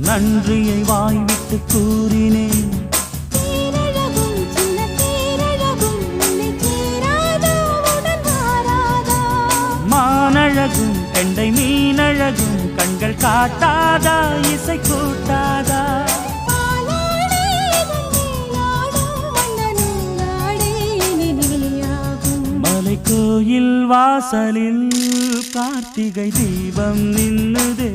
நன்றியை வாய்விட்டு கூறினேன். மானழகும் கெண்டை மீனழகும் கண்கள் காட்டாதா இசை கூட்டாதா? மலை கோயில் வாசலில் கார்த்திகை தீபம் நின்னுதே.